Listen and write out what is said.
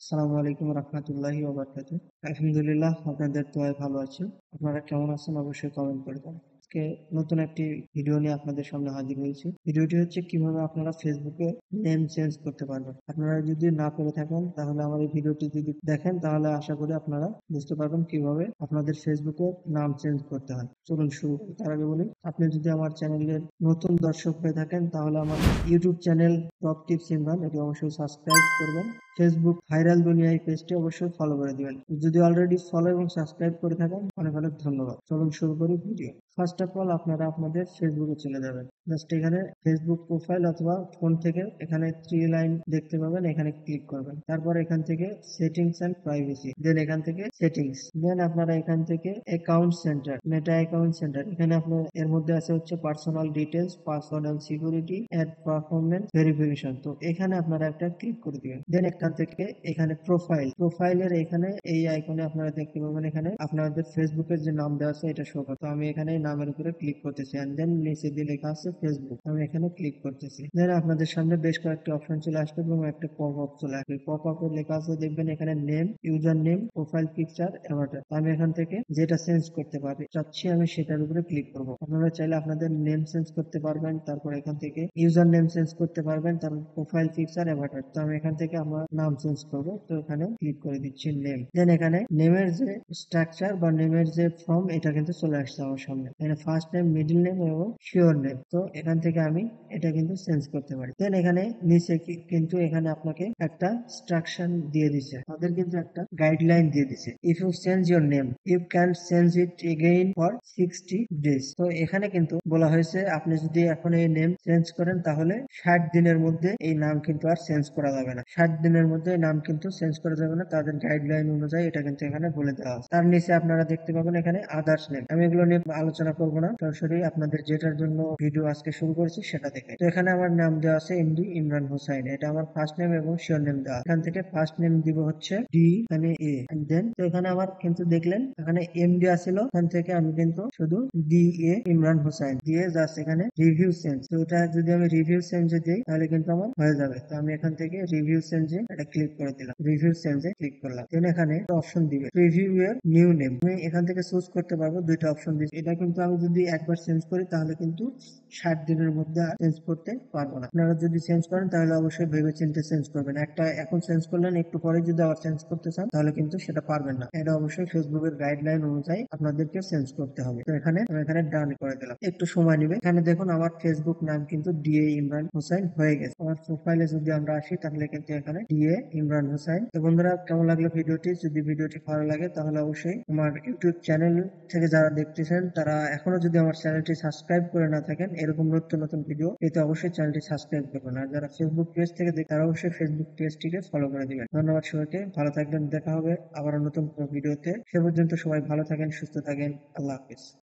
আসসালামু আলাইকুম রহমতুল্লাহি ওয়া বারাকাতুহু। আলহামদুলিল্লাহ, আপনাদের দোয়ায় ভালো আছি। আপনারা কেমন আছেন অবশ্যই কমেন্ট করে দেন। আজকে নতুন একটি ভিডিও নিয়ে আপনাদের সামনে হাজির হয়েছি। ভিডিওটি হচ্ছে কিভাবে আপনারা ফেসবুকে নেম চেঞ্জ করতে পারবেন। আপনারা যদি না পেরে থাকেন তাহলে আমার এই ভিডিওটি যদি দেখেন তাহলে আশা করি আপনারা বুঝতে পারবেন কিভাবে আপনাদের ফেসবুকে নাম চেঞ্জ করতে হয়। চলুন শুরু করি। তার আগে বলি, আপনি যদি আমার চ্যানেলের নতুন দর্শক হয়ে থাকেন তাহলে আমার YouTube channel top tips Imran এটি অবশ্যই সাবস্ক্রাইব করবেন। ফেসবুক ভাইরাল দুনিয়া এই পেজটি অবশ্যই ফলো করে দিবেন। যদি অলরেডি ফলো এবং সাবস্ক্রাইব করে থাকেন অনেক অনেক ধন্যবাদ। চলুন শুরু করি ভিডিও। ফার্স্ট অফ অল আপনারা আপনাদের ফেসবুকে চলে যাবেন। জাস্ট এখানে ফেসবুক প্রোফাইল অথবা ফোন থেকে এখানে থ্রি লাইন দেখতে পাবেন, এখানে ক্লিক করবেন। তারপর এখান থেকে সেটিংস এন্ড প্রাইভেসি, দেন এখান থেকে সেটিংস, দেন আপনারা এখান থেকে account centre, Meta account centre, এখানে আপনার এর মধ্যে আছে হচ্ছে personal details, password and security, ad performance verification. তো এখানে আপনারা একটা ক্লিক করে দিবেন। দেন এখান থেকে এখানে প্রোফাইলের এখানে এই আইকনে আপনারা দেখতে পাবেন, এখানে আপনাদের ফেসবুকের যে নাম দেওয়া আছে এটা শো করে। তো আমি এখানে নামের উপরে ক্লিক করতেছি এন্ড দেন নিচে দিয়ে লেখা আছে ফেসবুক, আমি এখানে ক্লিক করতেছি। দেন আপনাদের সামনে বেশ কয়েকটি অপশন চলে আসবে এবং একটা পপ আপ চলে আসবে। পপ আপে লেখা আছে দেখবেন এখানে name, user name, profile picture, Avatar. আমি এখান থেকে যেটা চেঞ্জ করতে পারি চাচ্ছি আমি সেটার উপরে ক্লিক করব। আপনারা চাইলে আপনাদের নেম চেঞ্জ করতে পারবেন, তারপর এখান থেকে ইউজার নেম চেঞ্জ করতে পারবেন, তারপর প্রোফাইল পিকচার, অ্যাভাটার। তো আমি এখান থেকে আমার নাম চেঞ্জ করব, তো এখানে ক্লিক করে দিচ্ছি নেম। দেন এখানে নেমের যে স্ট্রাকচার বা নেমের যে ফর্ম এটা কিন্তু চলে আসছে আমার সামনে। এখানে ফার্স্ট নেম, মিডল নেম এবং শিওর নেম। তো এখান থেকে আমি এটা কিন্তু চেঞ্জ করতে পারি। দেন এখানে নিচে কিন্তু এখানে আপনাকে একটা স্ট্রাকচার দিয়ে দিছে, তাদের কিন্তু একটা গাইডলাইন দিয়ে দিছে। If you change your name you can change it again for 60 days. তো এখানে কিন্তু বলা হয়েছে আপনি যদি এখন এই নেম চেঞ্জ করেন তাহলে 60 দিনের মধ্যে এই নাম কিন্তু আর চেঞ্জ করা যাবে না। 60 দিনের মধ্যে নাম কিন্তু চেঞ্জ করা যাবে না, তাদের গাইডলাইন অনুযায়ী এটা কিন্তু এখানে বলে দেওয়া আছে। তার নিচে আপনারা দেখতে পাবেন এখানে আদার্স নেম। আমি এগুলো নিয়ে আলোচনা করবো না, সরাসরি আপনাদের যেটার জন্য ভিডিও আজকে শুরু করেছি সেটা দেখে। তো এখানে আমার নাম দেওয়া আছে এমডি ইমরান হোসাইন, এটা আমার ফার্স্ট নেম এবং শিওর নেম দেওয়া। এখান থেকে ফার্স্ট নেম দিব হচ্ছে ডি, এখানে এ, দেন তো এখানে আমার কিন্তু দেখলেন এখানে এমডি আসছিল, এখান থেকে আমি কিন্তু শুধু ডি এ ইমরান হোসাইন দিয়ে জাস্ট এখানে রিভিউ চেঞ্জ। তো এটা যদি আমি রিভিউ চেঞ্জে দিই তাহলে কিন্তু আমার হয়ে যাবে। তো আমি এখান থেকে রিভিউ চেঞ্জে এটা ক্লিক করে দিলাম, রিভিউ চেঞ্জে ক্লিক করলাম। দেন এখানে অপশন দিবে প্রিভিউ এর নিউ নেম, আমি এখান থেকে চুজ করতে পারবো। দুইটা অপশন দিচ্ছে, এটা কিন্তু আমি যদি একবার চেঞ্জ করি তাহলে কিন্তু 60 দিনের মধ্যে আর চেঞ্জ করতে পারবো না। আপনারা যদি চেঞ্জ করেন তাহলে অবশ্যই ভেবে চিন্তে চেঞ্জ করবেন। একটা এখন চেঞ্জ করলেন, একটু পরে যদি আবার চেঞ্জ করতে চান তাহলে কিন্তু সেটা পারবেন না। এটা অবশ্যই ফেসবুকের গাইডলাইন অনুযায়ী আপনাদেরকে চেঞ্জ করতে হবে। তো এখানে আমি এখানে ডান করে দিলাম, একটু সময় নেবে। এখানে দেখুন আমার ফেসবুক নাম কিন্তু ডিএ ইমরান হোসেন হয়ে গেছে। আমার প্রোফাইলে যদি আমরা আসি তাহলে কিন্তু এখানে ডিএ ইমরান হোসেন। তো বন্ধুরা, কেমন লাগলো ভিডিওটি? যদি ভিডিওটি ভালো লাগে তাহলে অবশ্যই আমার ইউটিউব চ্যানেল থেকে যারা দেখতেছেন তারা এখনো যদি আমার চ্যানেলটি সাবস্ক্রাইব করে না থাকেন এরকম নতুন নতুন ভিডিও পেতে অবশ্যই চ্যানেলটি সাবস্ক্রাইব করবেন। আর যারা ফেসবুক পেজ থেকে দেখে তারা অবশ্যই ফেসবুক পেজটিকে ফলো করে দিবেন। ধন্যবাদ সবাইকে, ভালো থাকবেন। দেখা হবে আবার নতুন কোনো ভিডিওতে। সে পর্যন্ত সবাই ভালো থাকেন, সুস্থ থাকেন। আল্লাহ হাফিজ।